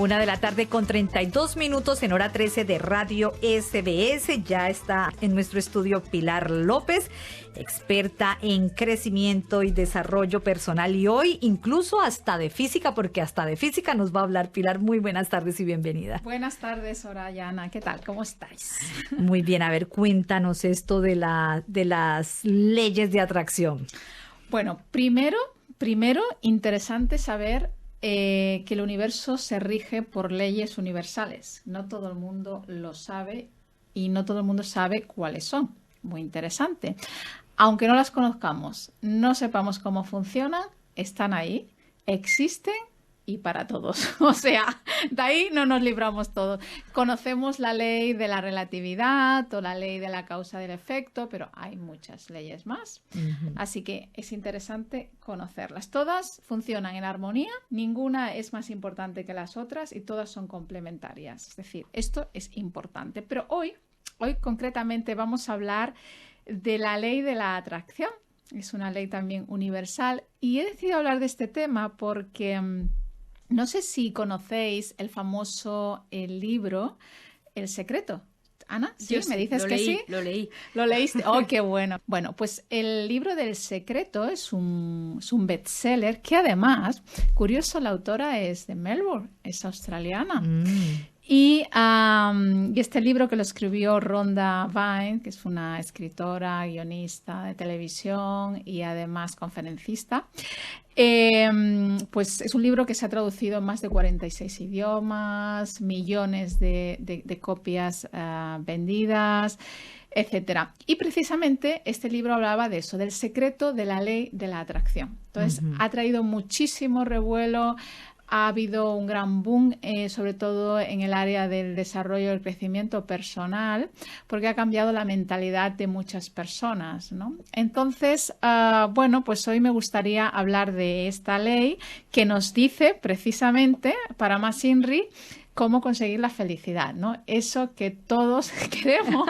1:32 en hora 13 de Radio SBS. Ya está en nuestro estudio Pilar López, experta en crecimiento y desarrollo personal, y hoy incluso hasta de física, porque hasta de física nos va a hablar. Pilar, muy buenas tardes y bienvenida. Buenas tardes, Sorayana. ¿Qué tal? ¿Cómo estáis? Muy bien, a ver, cuéntanos esto de las leyes de atracción. Bueno, primero, interesante saber que el universo se rige por leyes universales. No todo el mundo lo sabe y no todo el mundo sabe cuáles son. Muy interesante. Aunque no las conozcamos, no sepamos cómo funcionan, están ahí, existen y para todos. O sea, de ahí no nos libramos todos. Conocemos la ley de la relatividad o la ley de la causa del efecto, pero hay muchas leyes más. Así que es interesante conocerlas. Todas funcionan en armonía, ninguna es más importante que las otras y todas son complementarias. Es decir, esto es importante. Pero hoy concretamente vamos a hablar de la ley de la atracción. Es una ley también universal y he decidido hablar de este tema porque no sé si conocéis el famoso libro El Secreto. Ana, ¿sí? ¿Me dices que sí? Lo leí. ¿Lo leíste? ¡Oh, qué bueno! Bueno, pues el libro del Secreto es un bestseller que además, curioso, la autora es de Melbourne, es australiana. Y este libro que lo escribió Rhonda Byrne, que es una escritora, guionista de televisión y además conferencista, pues es un libro que se ha traducido en más de 46 idiomas, millones de copias vendidas, etcétera. Y precisamente este libro hablaba de eso, del secreto de la ley de la atracción. Entonces, ha traído muchísimo revuelo. Ha habido un gran boom, sobre todo en el área del desarrollo y el crecimiento personal, porque ha cambiado la mentalidad de muchas personas, ¿no? Entonces, bueno, pues hoy me gustaría hablar de esta ley que nos dice precisamente, para más INRI, cómo conseguir la felicidad, ¿no? Eso que todos queremos.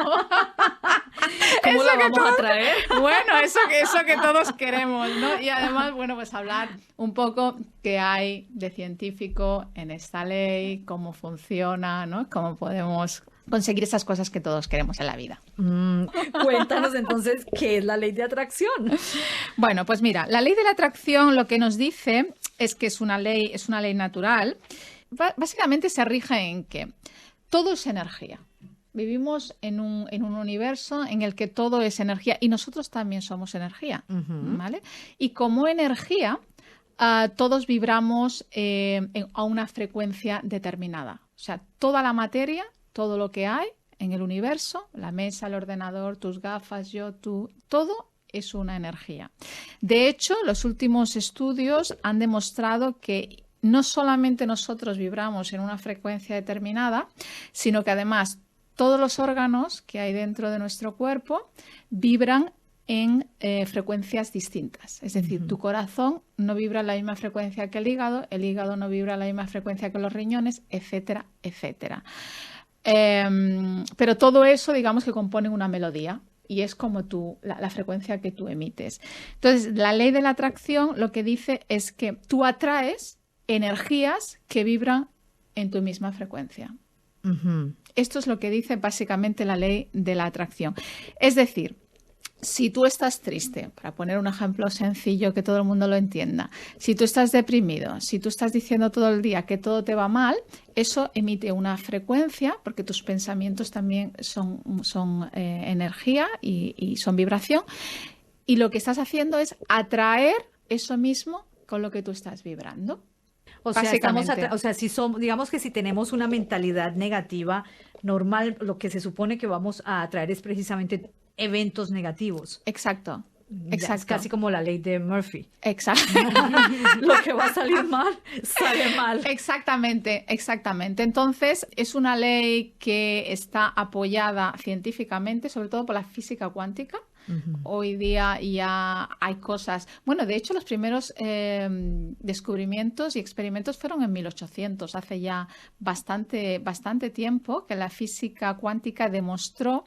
¿Cómo la vamos a traer? Bueno, eso que todos queremos, ¿no? Y además, bueno, pues hablar un poco qué hay de científico en esta ley, cómo funciona, ¿no? Cómo podemos conseguir esas cosas que todos queremos en la vida. Cuéntanos entonces, ¿qué es la ley de atracción? Bueno, pues mira, la ley de la atracción lo que nos dice es que es una ley natural. Básicamente se rige en que todo es energía. Vivimos en un universo en el que todo es energía y nosotros también somos energía, ¿vale? Y como energía, todos vibramos a una frecuencia determinada. O sea, toda la materia, todo lo que hay en el universo, la mesa, el ordenador, tus gafas, yo, tú, todo es una energía. De hecho, los últimos estudios han demostrado que no solamente nosotros vibramos en una frecuencia determinada, sino que además todos los órganos que hay dentro de nuestro cuerpo vibran en frecuencias distintas. Es decir, tu corazón no vibra en la misma frecuencia que el hígado no vibra en la misma frecuencia que los riñones, etcétera, etcétera. Pero todo eso, digamos que compone una melodía. Y es como la frecuencia que tú emites. Entonces, la ley de la atracción lo que dice es que tú atraes energías que vibran en tu misma frecuencia. Esto es lo que dice básicamente la ley de la atracción. Es decir, si tú estás triste, para poner un ejemplo sencillo que todo el mundo lo entienda, si tú estás deprimido, si tú estás diciendo todo el día que todo te va mal, eso emite una frecuencia, porque tus pensamientos también son energía y son vibración, y lo que estás haciendo es atraer eso mismo con lo que tú estás vibrando. O sea, digamos que si tenemos una mentalidad negativa, normal, lo que se supone que vamos a atraer es precisamente eventos negativos. Exacto. Es casi como la ley de Murphy. Exacto. Lo que va a salir mal, sale mal. Exactamente. Entonces, es una ley que está apoyada científicamente, sobre todo por la física cuántica. Hoy día ya hay cosas... Bueno, de hecho, los primeros descubrimientos y experimentos fueron en 1800, hace ya bastante tiempo, que la física cuántica demostró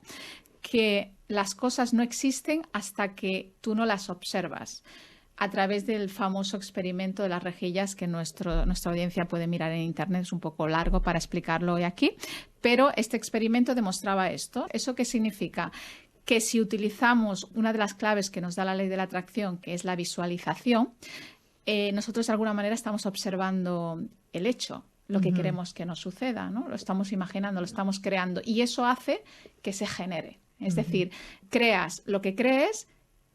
que las cosas no existen hasta que tú no las observas. a través del famoso experimento de las rejillas que nuestra audiencia puede mirar en internet. Es un poco largo para explicarlo hoy aquí, pero este experimento demostraba esto. ¿Eso qué significa? Que si utilizamos una de las claves que nos da la ley de la atracción, que es la visualización, nosotros de alguna manera estamos observando el hecho, lo que queremos que nos suceda, ¿no? Lo estamos imaginando, lo estamos creando, y eso hace que se genere. Es decir, creas lo que crees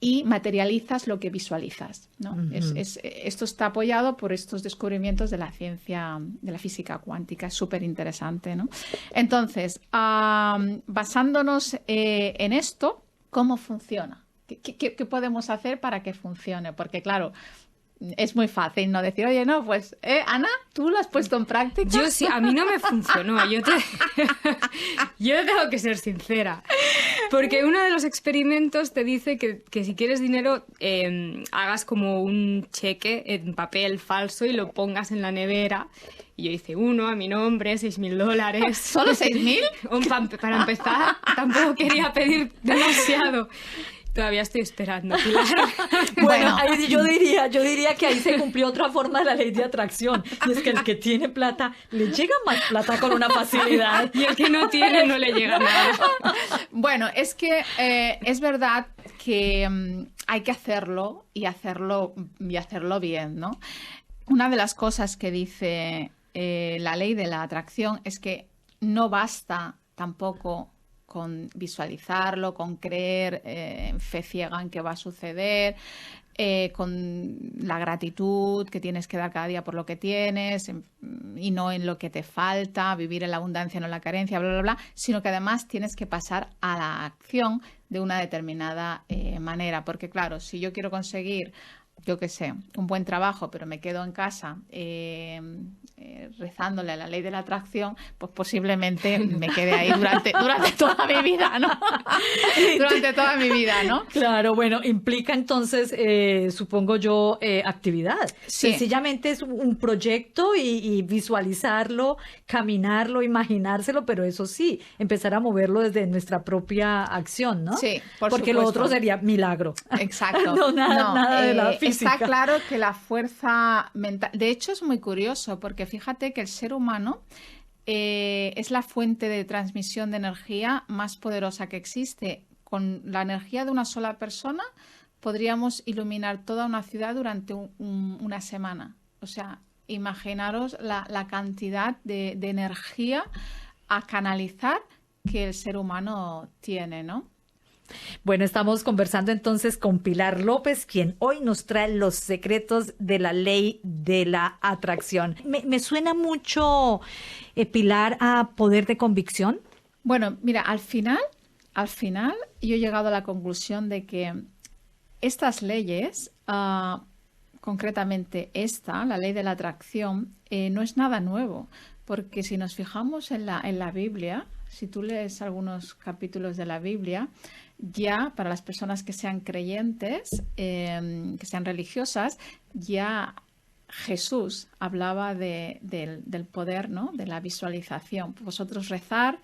y materializas lo que visualizas, ¿no? Esto está apoyado por estos descubrimientos de la ciencia, de la física cuántica. Es súper interesante, ¿no? Entonces, basándonos en esto, ¿cómo funciona? ¿Qué podemos hacer para que funcione? Porque, claro, es muy fácil no decir, oye, no, pues, Ana, ¿tú lo has puesto en práctica? Yo sí, a mí no me funcionó. Yo tengo que ser sincera. Porque uno de los experimentos te dice que si quieres dinero, hagas como un cheque en papel falso y lo pongas en la nevera. Y yo hice uno a mi nombre, $6.000. ¿Solo 6.000? Para empezar, tampoco quería pedir demasiado. Todavía estoy esperando, Pilar. Bueno, ahí yo diría que ahí se cumplió otra forma de la ley de atracción. Y es que el que tiene plata, le llega más plata con una facilidad. Y el que no tiene, no le llega nada. Bueno, es que es verdad que hay que hacerlo y hacerlo bien, ¿no? Una de las cosas que dice la ley de la atracción es que no basta tampoco con visualizarlo, con creer en fe ciega en que va a suceder, con la gratitud que tienes que dar cada día por lo que tienes y no en lo que te falta, vivir en la abundancia, no en la carencia, bla, bla, bla, sino que además tienes que pasar a la acción de una determinada manera. Porque claro, si yo quiero conseguir, yo qué sé, un buen trabajo, pero me quedo en casa rezándole a la ley de la atracción, pues posiblemente me quede ahí durante toda mi vida, ¿no? Durante toda mi vida, ¿no? Claro, bueno, implica entonces, supongo yo, actividad. Sí. Sencillamente es un proyecto y visualizarlo, caminarlo, imaginárselo, pero eso sí, empezar a moverlo desde nuestra propia acción, ¿no? Sí, por Porque supuesto. lo otro sería milagro. Exacto. No, nada de la física. Está claro que la fuerza mental... De hecho, es muy curioso porque fíjate que el ser humano es la fuente de transmisión de energía más poderosa que existe. Con la energía de una sola persona podríamos iluminar toda una ciudad durante una semana. O sea, imaginaros la cantidad de energía a canalizar que el ser humano tiene, ¿no? Bueno, estamos conversando entonces con Pilar López, quien hoy nos trae los secretos de la ley de la atracción. Me suena mucho, Pilar, a poder de convicción. Bueno, mira, al final yo he llegado a la conclusión de que estas leyes, concretamente esta, la ley de la atracción, no es nada nuevo, porque si nos fijamos en la Biblia, si tú lees algunos capítulos de la Biblia, ya para las personas que sean creyentes, que sean religiosas, ya Jesús hablaba del poder, ¿no? De la visualización. Vosotros rezar,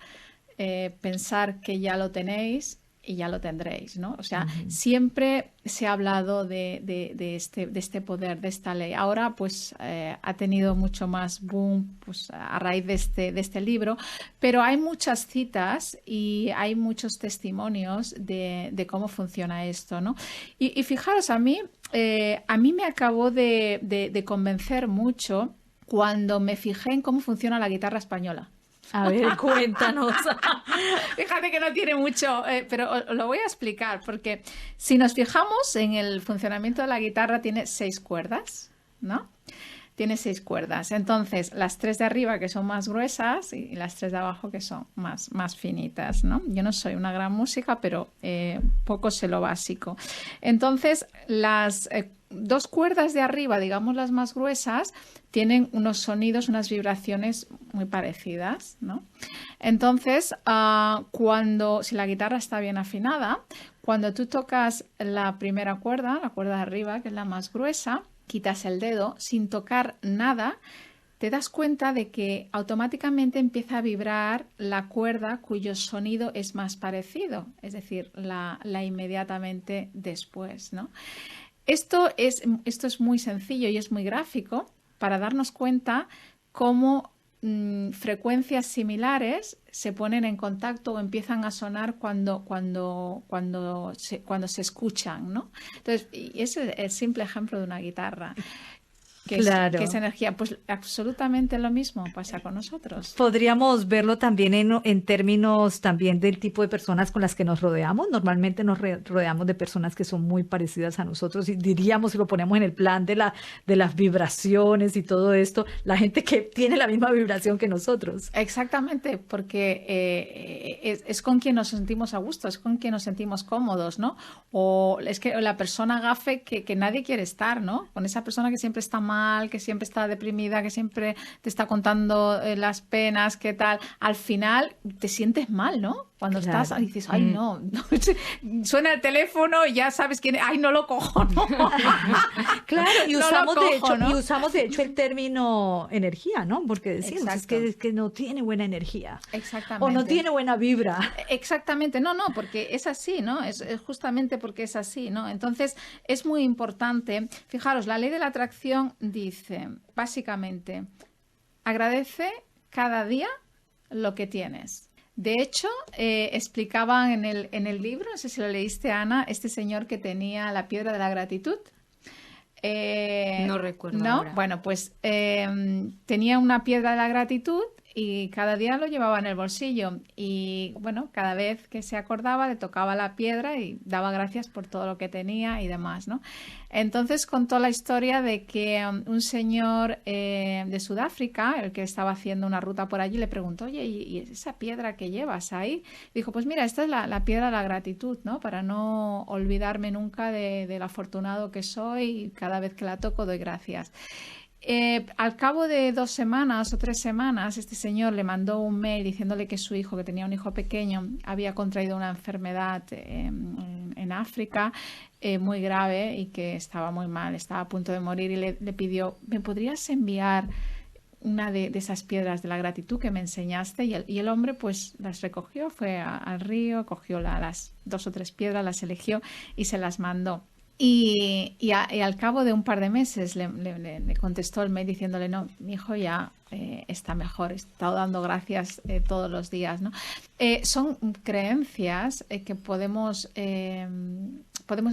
pensar que ya lo tenéis y ya lo tendréis, ¿no? O sea, siempre se ha hablado de este poder, de esta ley. Ahora, pues, ha tenido mucho más boom, pues, a raíz de este libro, pero hay muchas citas y hay muchos testimonios de cómo funciona esto, ¿no? Y fijaros, a mí me acabó de convencer mucho cuando me fijé en cómo funciona la guitarra española. A ver, cuéntanos. Fíjate que no tiene mucho, pero os lo voy a explicar, porque si nos fijamos en el funcionamiento de la guitarra, tiene 6 cuerdas, ¿no? Tiene 6 cuerdas. Entonces, las 3 de arriba, que son más gruesas, y las 3 de abajo, que son más finitas, ¿no? Yo no soy una gran música, pero poco sé lo básico. Entonces, las 2 cuerdas de arriba, digamos las más gruesas, tienen unos sonidos, unas vibraciones muy parecidas, ¿no? Entonces, si la guitarra está bien afinada, cuando tú tocas la primera cuerda, la cuerda de arriba, que es la más gruesa, quitas el dedo sin tocar nada, te das cuenta de que automáticamente empieza a vibrar la cuerda cuyo sonido es más parecido, es decir, la inmediatamente después, ¿no? Esto es muy sencillo y es muy gráfico para darnos cuenta cómo frecuencias similares se ponen en contacto o empiezan a sonar cuando se escuchan, ¿no? Entonces, y ese es el simple ejemplo de una guitarra. Claro. Que es energía. Pues absolutamente lo mismo pasa con nosotros. Podríamos verlo también en términos también del tipo de personas con las que nos rodeamos. Normalmente nos rodeamos de personas que son muy parecidas a nosotros y diríamos, si lo ponemos en el plan de las vibraciones y todo esto, la gente que tiene la misma vibración que nosotros. Exactamente, porque es con quien nos sentimos a gusto, es con quien nos sentimos cómodos, ¿no? O es que la persona gafe que nadie quiere estar, ¿no? Con esa persona que siempre está mal, que siempre está deprimida, que siempre te está contando las penas, qué tal. Al final te sientes mal, ¿no? Cuando estás y dices, ay, no, suena el teléfono y ya sabes quién es, ay, no lo cojo, ¿no? Claro, y usamos, no lo cojo, ¿no? y usamos de hecho el término energía, ¿no? Porque decimos, Exacto. es que no tiene buena energía. Exactamente. O no tiene buena vibra. Exactamente, no, porque es así, ¿no? Es justamente porque es así, ¿no? Entonces, es muy importante, fijaros, la ley de la atracción dice, básicamente, agradece cada día lo que tienes. De hecho, explicaban en el libro, no sé si lo leíste, Ana, este señor que tenía la piedra de la gratitud. No recuerdo. ¿No? Ahora. Bueno, pues tenía una piedra de la gratitud y cada día lo llevaba en el bolsillo. Y bueno, cada vez que se acordaba le tocaba la piedra y daba gracias por todo lo que tenía y demás, ¿no? Entonces contó la historia de que un señor de Sudáfrica, el que estaba haciendo una ruta por allí, le preguntó, oye, ¿y esa piedra que llevas ahí? Dijo, pues mira, esta es la piedra de la gratitud, ¿no? Para no olvidarme nunca de lo afortunado que soy y cada vez que la toco doy gracias. Al cabo de 2 semanas o 3 semanas, este señor le mandó un mail diciéndole que su hijo, que tenía un hijo pequeño, había contraído una enfermedad en África muy grave y que estaba muy mal, estaba a punto de morir y le pidió, ¿me podrías enviar una de esas piedras de la gratitud que me enseñaste? Y el hombre pues las recogió, fue al río, cogió las 2 o 3 piedras, las eligió y se las mandó. Y al cabo de un par de meses le contestó el mail diciéndole, no, mi hijo ya está mejor, he estado dando gracias todos los días, ¿no? Son creencias que podemos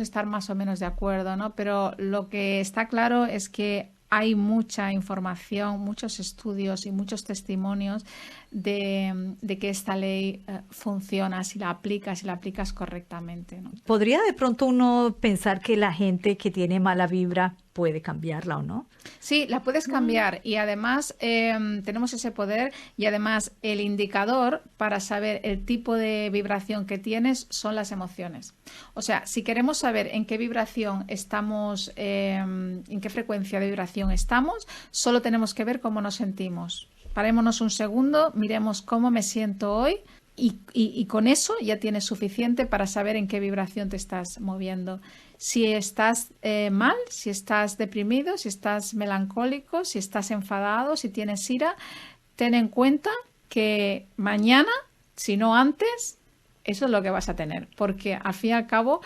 estar más o menos de acuerdo, ¿no? Pero lo que está claro es que hay mucha información, muchos estudios y muchos testimonios de que esta ley funciona si la aplicas correctamente, ¿no? ¿Podría de pronto uno pensar que la gente que tiene mala vibra puede cambiarla o no? Sí, la puedes cambiar y además tenemos ese poder y además el indicador para saber el tipo de vibración que tienes son las emociones. O sea, si queremos saber en qué vibración estamos, en qué frecuencia de vibración estamos, solo tenemos que ver cómo nos sentimos. Parémonos un segundo, miremos cómo me siento hoy y con eso ya tienes suficiente para saber en qué vibración te estás moviendo. Si estás mal, si estás deprimido, si estás melancólico, si estás enfadado, si tienes ira, ten en cuenta que mañana, si no antes, eso es lo que vas a tener, porque al fin y al cabo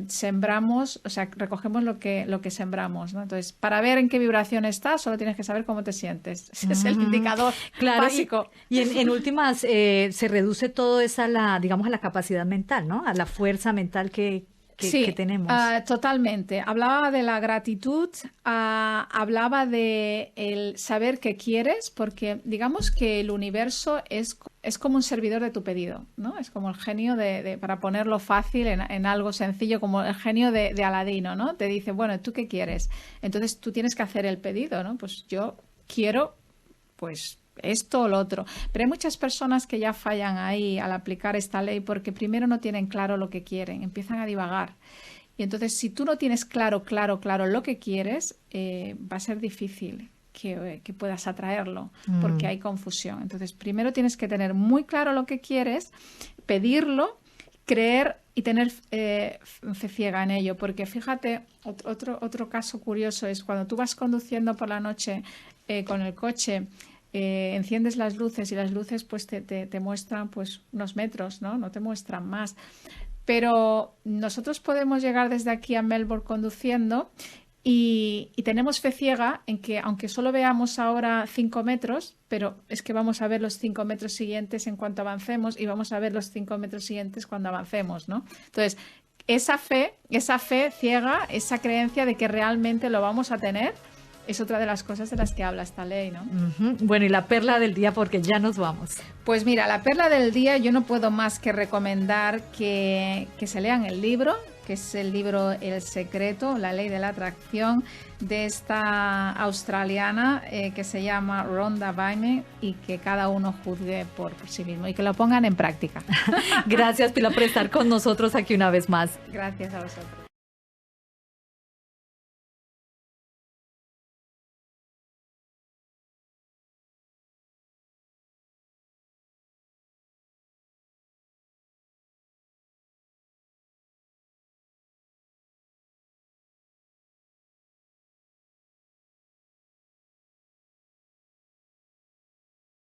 sembramos, o sea, recogemos lo que sembramos, ¿no? Entonces, para ver en qué vibración estás, solo tienes que saber cómo te sientes. Ese es el indicador básico. Y en últimas, se reduce todo eso a la capacidad mental, ¿no? A la fuerza mental que tenemos. Totalmente. Hablaba de la gratitud, hablaba de el saber qué quieres, porque digamos que el universo es como un servidor de tu pedido, ¿no? Es como el genio para ponerlo fácil en algo sencillo, como el genio de Aladino, ¿no? Te dice, bueno, ¿tú qué quieres? Entonces tú tienes que hacer el pedido, ¿no? Pues yo quiero, pues, esto o lo otro. Pero hay muchas personas que ya fallan ahí al aplicar esta ley porque primero no tienen claro lo que quieren, empiezan a divagar. Y entonces, si tú no tienes claro lo que quieres, va a ser difícil que puedas atraerlo porque hay confusión. Entonces, primero tienes que tener muy claro lo que quieres, pedirlo, creer y tener fe ciega en ello. Porque fíjate, otro caso curioso es cuando tú vas conduciendo por la noche con el coche, enciendes las luces y las luces pues te muestran pues unos metros, ¿no? No te muestran más. pero nosotros podemos llegar desde aquí a Melbourne conduciendo y tenemos fe ciega en que aunque solo veamos ahora 5 metros, pero es que vamos a ver los 5 metros siguientes en cuanto avancemos y vamos a ver los 5 metros siguientes cuando avancemos, ¿no? Entonces, esa fe ciega, esa creencia de que realmente lo vamos a tener, es otra de las cosas de las que habla esta ley, ¿no? Bueno, y la perla del día, porque ya nos vamos. Pues mira, la perla del día, yo no puedo más que recomendar que se lean el libro, que es el libro El secreto, la ley de la atracción, de esta australiana que se llama Rhonda Byrne, y que cada uno juzgue por sí mismo y que lo pongan en práctica. Gracias, Pilar, por estar con nosotros aquí una vez más. Gracias a vosotros.